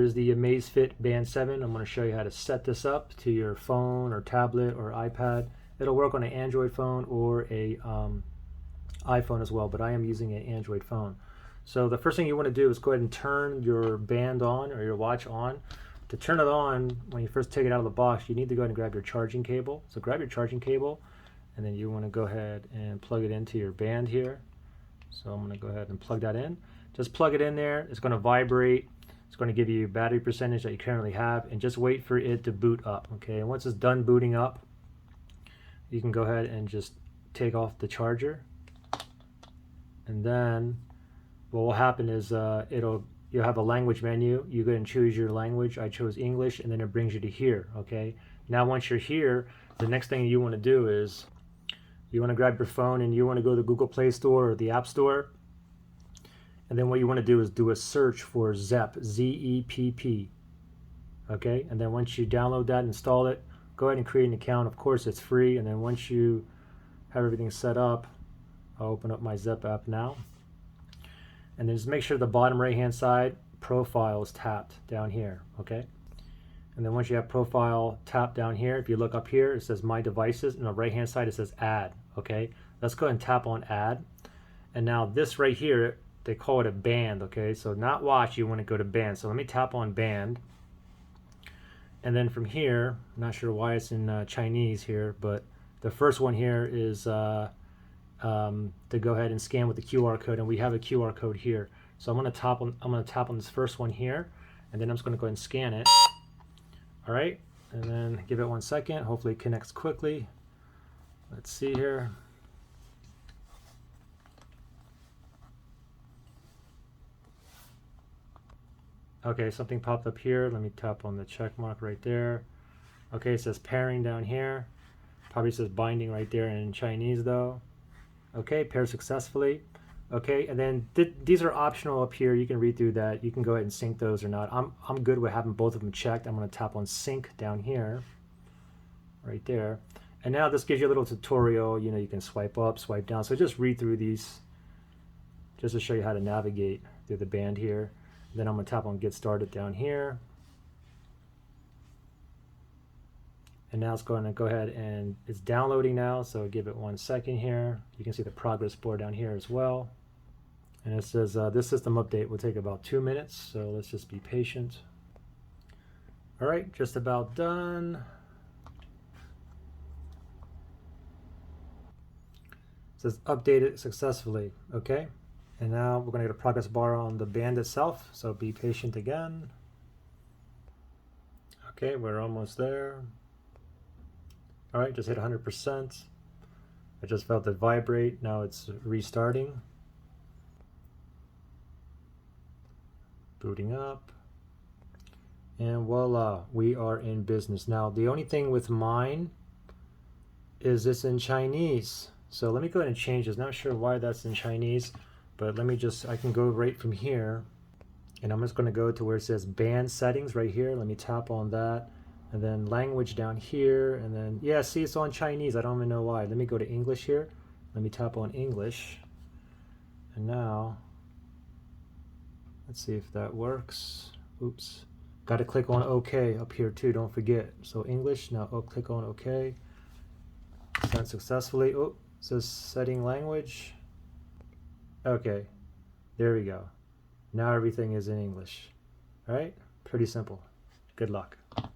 is the Amazfit Band 7. I'm going to show you how to set this up to your phone or tablet or iPad. It'll work on an Android phone or a iPhone as well, but I am using an Android phone. So the first thing you want to do is go ahead and turn your band on or your watch on. To turn it on, when you first take it out of the box, you need to go ahead and grab your charging cable. So grab your charging cable, and then you want to go ahead and plug it into your band here. So I'm going to go ahead and plug that in. Just plug it in there. It's going to vibrate. It's going to give you battery percentage that you currently have, and just wait for it to boot up. Okay, and once it's done booting up, you can go ahead and just take off the charger. And then what will happen is you'll have a language menu. You go and choose your language. I chose English, and then it brings you to here. Okay, now once you're here, the next thing you want to do is you want to grab your phone and you want to go to the Google Play Store or the App Store. And then what you want to do is do a search for Zepp, Z-E-P-P. Okay, and then once you download that, install it, go ahead and create an account. Of course, it's free. And then once you have everything set up, I'll open up my Zepp app now. And then just make sure the bottom right hand side profile is tapped down here. Okay, and then once you have profile tapped down here, if you look up here, it says My Devices, and on the right hand side it says Add. Okay, let's go ahead and tap on Add. And now this right here, they call it a band. Okay, so not watch, you want to go to band. So let me tap on band, and then from here, I'm not sure why it's in Chinese here, but the first one here is to go ahead and scan with the QR code, and we have a QR code here. So I'm going to tap on this first one here, and then I'm just going to go ahead and scan it. All right, and then give it 1 second. Hopefully it connects quickly. Let's see here. Okay, something popped up here. Let me tap on the check mark right there. Okay, it says pairing down here. Probably says binding right there in Chinese though. Okay, paired successfully. Okay, and then these are optional up here. You can read through that. You can go ahead and sync those or not. I'm good with having both of them checked. I'm going to tap on sync down here, right there. And now this gives you a little tutorial. You know, you can swipe up, swipe down. So just read through these just to show you how to navigate through the band here. Then I'm going to tap on Get Started down here. And now it's going to go ahead and it's downloading now, so give it 1 second here. You can see the progress bar down here as well. And it says this system update will take about 2 minutes, so let's just be patient. All right, just about done. It says updated successfully, okay? And now we're going to get a progress bar on the band itself, so be patient again. Okay, we're almost there. All right, just hit 100%. I just felt it vibrate. Now it's restarting. Booting up. And voila, we are in business. Now, the only thing with mine is it's in Chinese. So let me go ahead and change this. Not sure why that's in Chinese. But let me just, I can go right from here, and I'm just going to go to where it says band settings right here. Let me tap on that, and then language down here, and then, yeah, see, it's on Chinese. I don't even know why. Let me go to English here. Let me tap on English, and now, let's see if that works. Oops. Got to click on OK up here too, don't forget. So English, now click on OK. Sent successfully. Oh, it says setting language. Okay, there we go. Now everything is in English. All right, pretty simple. Good luck.